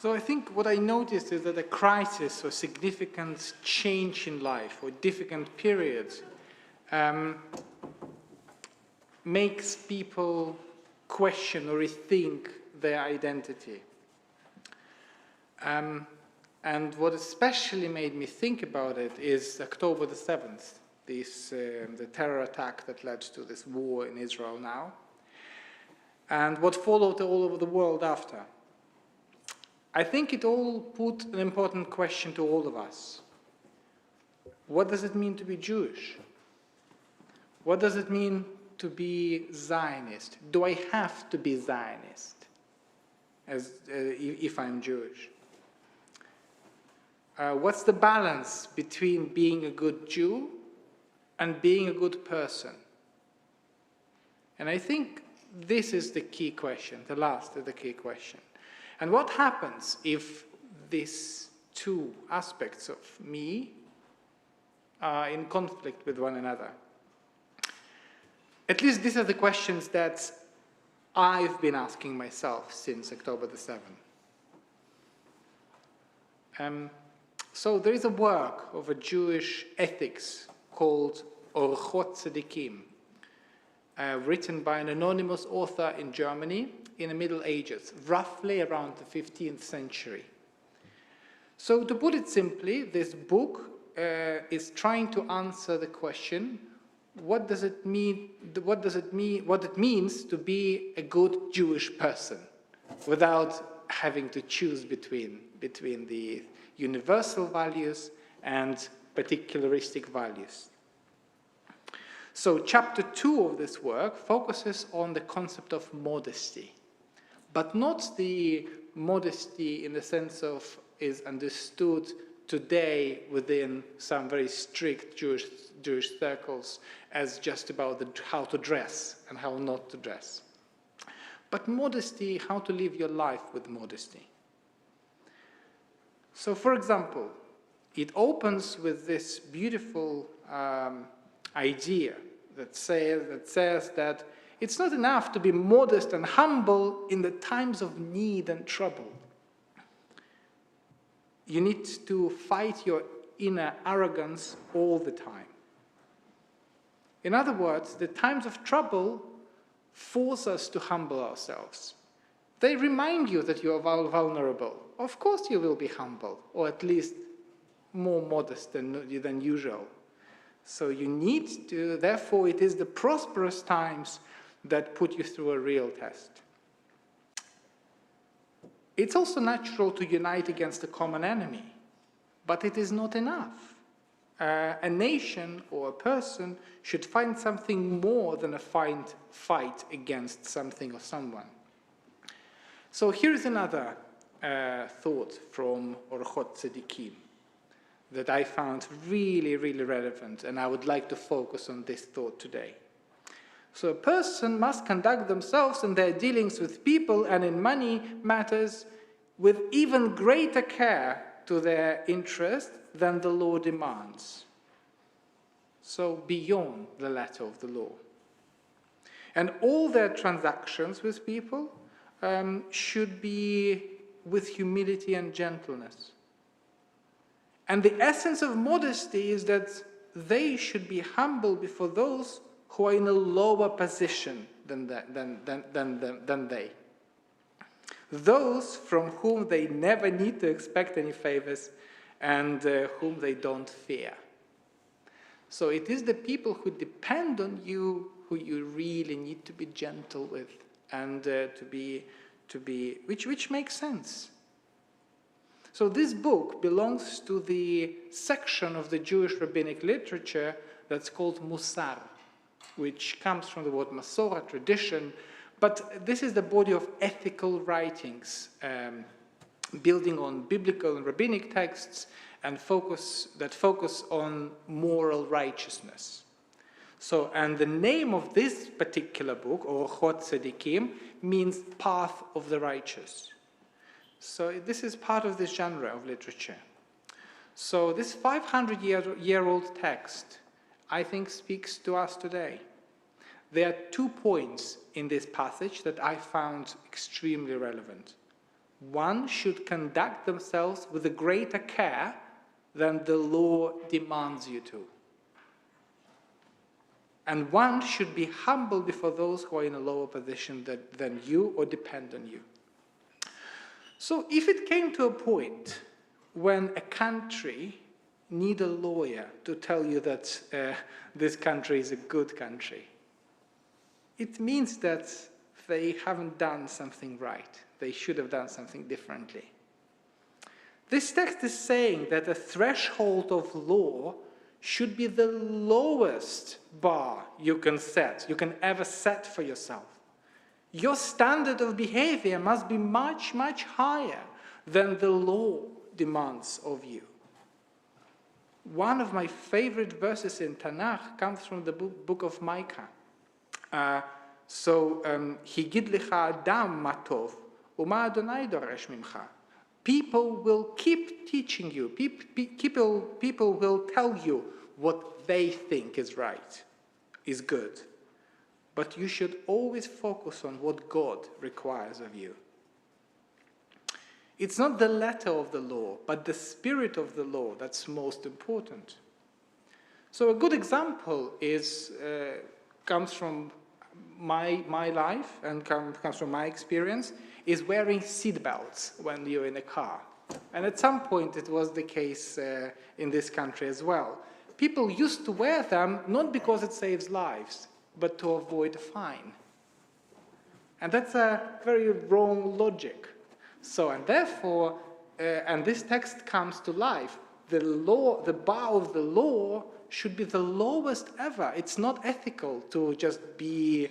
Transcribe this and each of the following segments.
So I think what I noticed is that a crisis or significant change in life or difficult periods makes people question or rethink their identity. And what especially made me think about it is October the 7th, the terror attack that led to this war in Israel now, and what followed all over the world after. I think it all put an important question to all of us. What does it mean to be Jewish? What does it mean to be Zionist? Do I have to be Zionist if I'm Jewish? What's the balance between being a good Jew and being a good person? And I think this is the key question, the last of the key question. And what happens if these two aspects of me are in conflict with one another? At least these are the questions that I've been asking myself since October the 7th. So there is a work of a Jewish ethics called Orchot Tzedikim, written by an anonymous author in Germany in the Middle Ages, roughly around the 15th century. So to put it simply, this book is trying to answer the question, what it means to be a good Jewish person without having to choose between the universal values and particularistic values. So chapter 2 of this work focuses on the concept of modesty, but not the modesty in the sense of is understood today within some very strict Jewish circles as just about how to dress and how not to dress. But modesty, how to live your life with modesty. So for example, it opens with this beautiful idea that says that it's not enough to be modest and humble in the times of need and trouble. You need to fight your inner arrogance all the time. In other words, the times of trouble force us to humble ourselves. They remind you that you are vulnerable. Of course you will be humble, or at least more modest than usual. So you need to, therefore it is the prosperous times that put you through a real test. It's also natural to unite against a common enemy, but it is not enough. A nation or a person should find something more than a fight against something or someone. So here's another thought from Orchot Tzedikim that I found really, really relevant, and I would like to focus on this thought today. So a person must conduct themselves in their dealings with people and in money matters with even greater care to their interest than the law demands. So beyond the letter of the law. And all their transactions with people should be with humility and gentleness. And the essence of modesty is that they should be humble before those who are in a lower position than they. Those from whom they never need to expect any favors and whom they don't fear. So it is the people who depend on you who you really need to be gentle with and which makes sense. So this book belongs to the section of the Jewish rabbinic literature that's called Musar, which comes from the word Masorah, tradition, but this is the body of ethical writings, building on biblical and rabbinic texts and focus on moral righteousness. So, and the name of this particular book, Orchot Tzedikim, means path of the righteous. So this is part of this genre of literature. So this 500-year-old text, I think, speaks to us today. There are 2 points in this passage that I found extremely relevant. one should conduct themselves with a greater care than the law demands you to. And one should be humble before those who are in a lower position than you or depend on you. So if it came to a point when a country need a lawyer to tell you that this country is a good country, it means that they haven't done something right. They should have done something differently. This text is saying that a threshold of law should be the lowest bar you can ever set for yourself. Your standard of behavior must be much, much higher than the law demands of you. One of my favorite verses in Tanakh comes from the book of Micah. Higid lecha adam matov, uma Adonai doresh mimcha. People will keep teaching you. People will tell you what they think is right, is good. But you should always focus on what God requires of you. It's not the letter of the law, but the spirit of the law that's most important. So a good example comes from my life and comes from my experience, is wearing seatbelts when you're in a car. And at some point it was the case in this country as well. People used to wear them not because it saves lives, but to avoid a fine. And that's a very wrong logic. And therefore, and this text comes to life, the bar of the law should be the lowest ever. It's not ethical to just to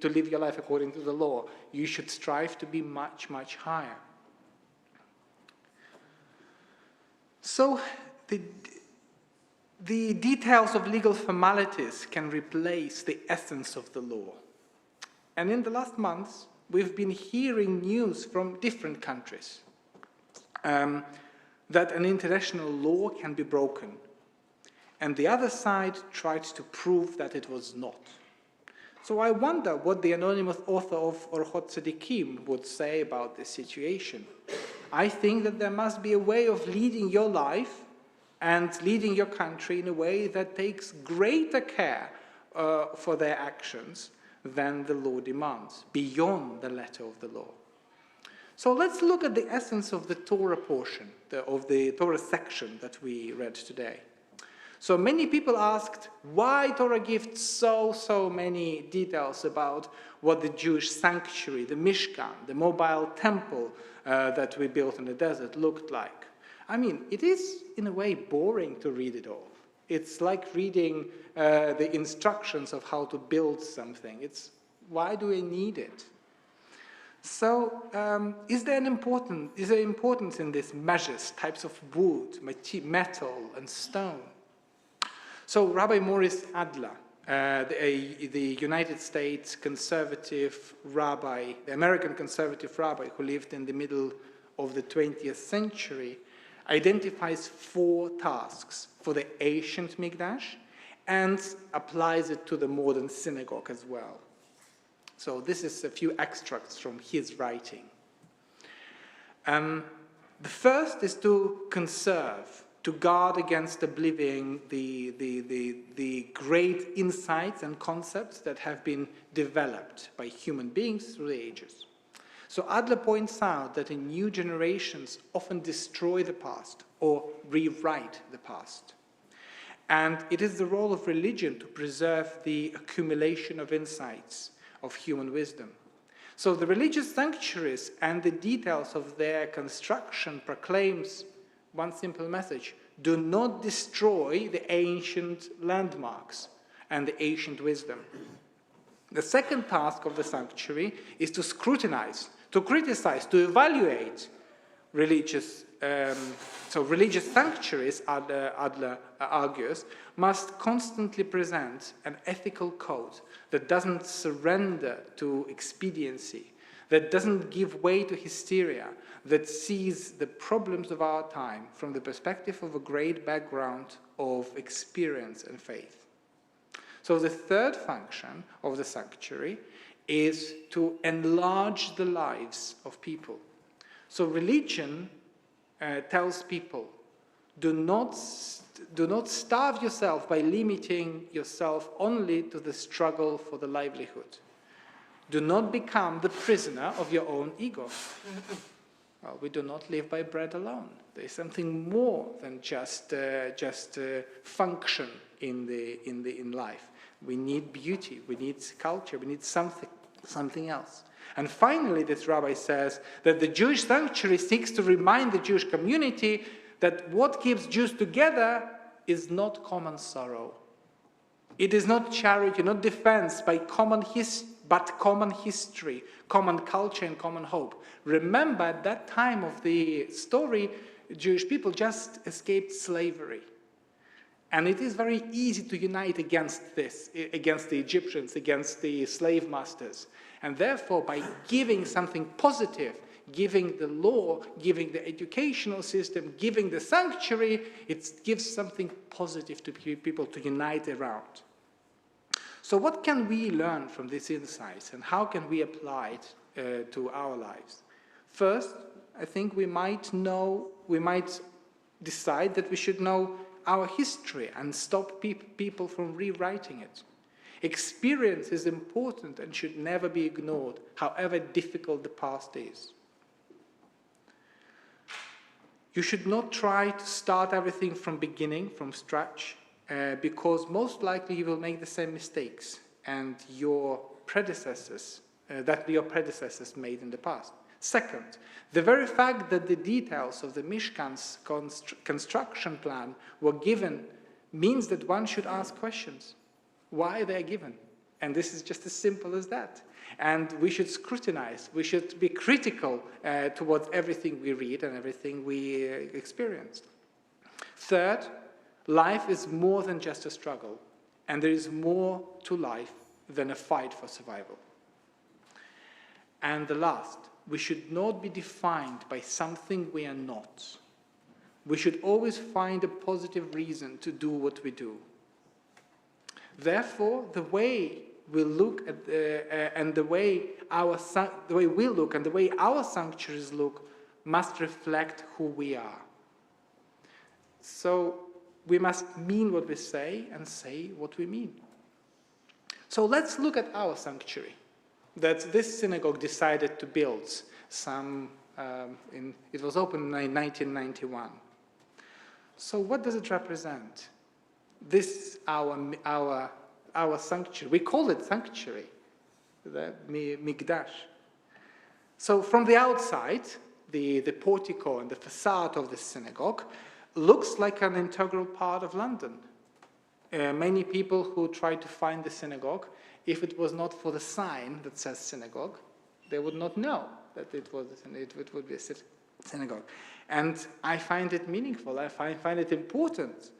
live your life according to the law. You should strive to be much, much higher. So the details of legal formalities can replace the essence of the law. And in the last months, we've been hearing news from different countries that an international law can be broken. And the other side tried to prove that it was not. So I wonder what the anonymous author of Orchot Tzedikim would say about this situation. I think that there must be a way of leading your life and leading your country in a way that takes greater care for their actions than the law demands, beyond the letter of the law. So let's look at the essence of the Torah portion, of the Torah section that we read today. So many people asked, why Torah gives so many details about what the Jewish sanctuary, the Mishkan, the mobile temple that we built in the desert looked like? I mean, it is in a way boring to read it all. It's like reading the instructions of how to build something. Why do we need it? So is there importance in these measures, types of wood, metal, and stone? So Rabbi Morris Adler, the United States conservative rabbi, the American conservative rabbi who lived in the middle of the 20th century, identifies 4 tasks for the ancient Mikdash and applies it to the modern synagogue as well. So this is a few extracts from his writing. The first is to conserve, to guard against oblivion the great insights and concepts that have been developed by human beings through the ages. So Adler points out that new generations often destroy the past or rewrite the past. And it is the role of religion to preserve the accumulation of insights of human wisdom. So the religious sanctuaries and the details of their construction proclaims one simple message: do not destroy the ancient landmarks and the ancient wisdom. The second task of the sanctuary is to scrutinize, to criticize, to evaluate religious. So religious sanctuaries, Adler argues, must constantly present an ethical code that doesn't surrender to expediency, that doesn't give way to hysteria, that sees the problems of our time from the perspective of a great background of experience and faith. So the third function of the sanctuary is to enlarge the lives of people, So religion tells people, do not starve yourself by limiting yourself only to the struggle for the livelihood. Do not become the prisoner of your own ego. Well, we do not live by bread alone. There is something more than just function in life. We need beauty. We need culture. We need something else. And finally, this rabbi says that the Jewish sanctuary seeks to remind the Jewish community that what keeps Jews together is not common sorrow. It is not charity, not defense by but common history, common culture, and common hope. Remember, at that time of the story, Jewish people just escaped slavery. And it is very easy to unite against this, against the Egyptians, against the slave masters. And therefore, by giving something positive, giving the law, giving the educational system, giving the sanctuary, it gives something positive to people to unite around. So what can we learn from these insights, and how can we apply it to our lives? First, I think we might decide that we should know our history and stop people from rewriting it. Experience is important and should never be ignored, however difficult the past is. You should not try to start everything from beginning, from scratch, because most likely you will make the same mistakes and your predecessors made in the past. Second, the very fact that the details of the Mishkan's construction plan were given means that one should ask questions. Why they are given? And this is just as simple as that. And we should scrutinize, we should be critical towards everything we read and everything we experience. Third, life is more than just a struggle, and there is more to life than a fight for survival. And the last, we should not be defined by something we are not. We should always find a positive reason to do what we do. Therefore, the way we look at the way we look and the way our sanctuaries look must reflect who we are. So we must mean what we say and say what we mean. So let's look at our sanctuary that this synagogue decided to build. It was opened in 1991. So what does it represent? This our sanctuary. We call it sanctuary, the Mikdash. So from the outside, the portico and the facade of the synagogue looks like an integral part of London. Many people who try to find the synagogue, if it was not for the sign that says synagogue, they would not know that it would be a synagogue. And I find it meaningful. I find it important.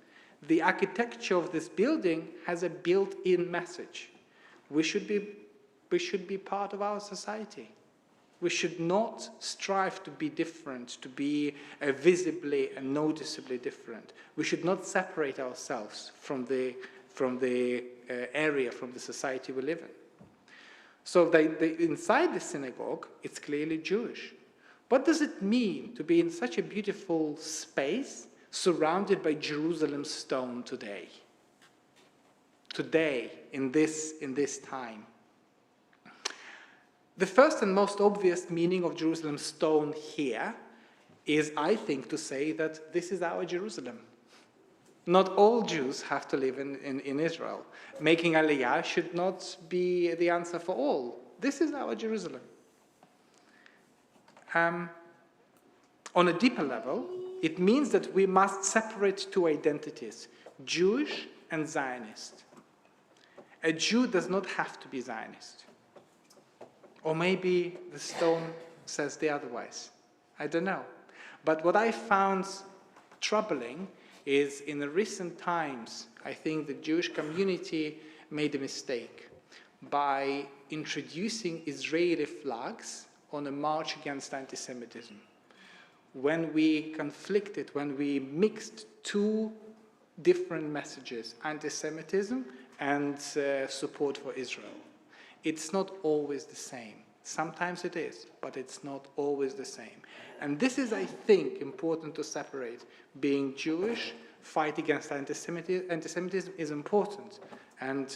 The architecture of this building has a built-in message. We should be part of our society. We should not strive to be different, to be visibly and noticeably different. We should not separate ourselves from the area, from the society we live in. So inside the synagogue, it's clearly Jewish. What does it mean to be in such a beautiful space surrounded by Jerusalem stone today? Today, in this time. The first and most obvious meaning of Jerusalem stone here is, I think, to say that this is our Jerusalem. Not all Jews have to live in Israel. Making Aliyah should not be the answer for all. This is our Jerusalem. On a deeper level, it means that we must separate two identities, Jewish and Zionist. A Jew does not have to be Zionist. Or maybe the stone says the otherwise. I don't know. But what I found troubling is in the recent times, I think the Jewish community made a mistake by introducing Israeli flags on a march against anti-Semitism. When we conflicted, when we mixed two different messages, anti-Semitism and support for Israel. It's not always the same. Sometimes it is, but it's not always the same. And this is, I think, important to separate. Being Jewish, fight against antisemitism is important. And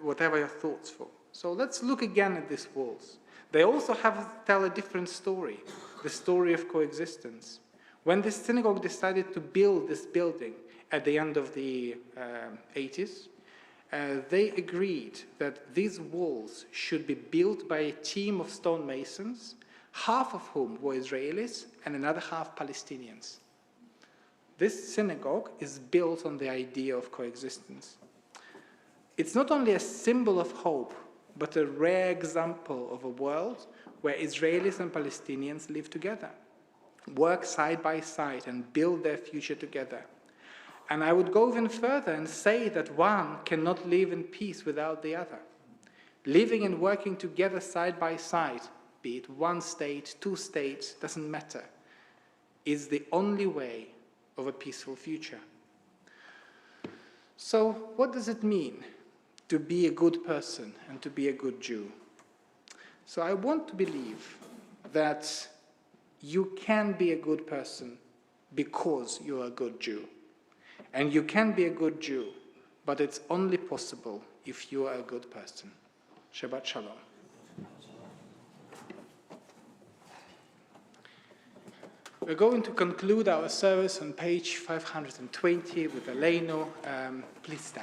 whatever your thoughts for. So let's look again at these walls. They also tell a different story, the story of coexistence. When the synagogue decided to build this building at the end of the 80s, they agreed that these walls should be built by a team of stonemasons, half of whom were Israelis and another half Palestinians. This synagogue is built on the idea of coexistence. It's not only a symbol of hope, but a rare example of a world where Israelis and Palestinians live together, work side by side and build their future together. And I would go even further and say that one cannot live in peace without the other. Living and working together side by side, be it one state, two states, doesn't matter, is the only way of a peaceful future. So what does it mean to be a good person and to be a good Jew? So I want to believe that you can be a good person because you're a good Jew. And you can be a good Jew, but it's only possible if you are a good person. Shabbat Shalom. We're going to conclude our service on page 520 with Aleinu. Please stand.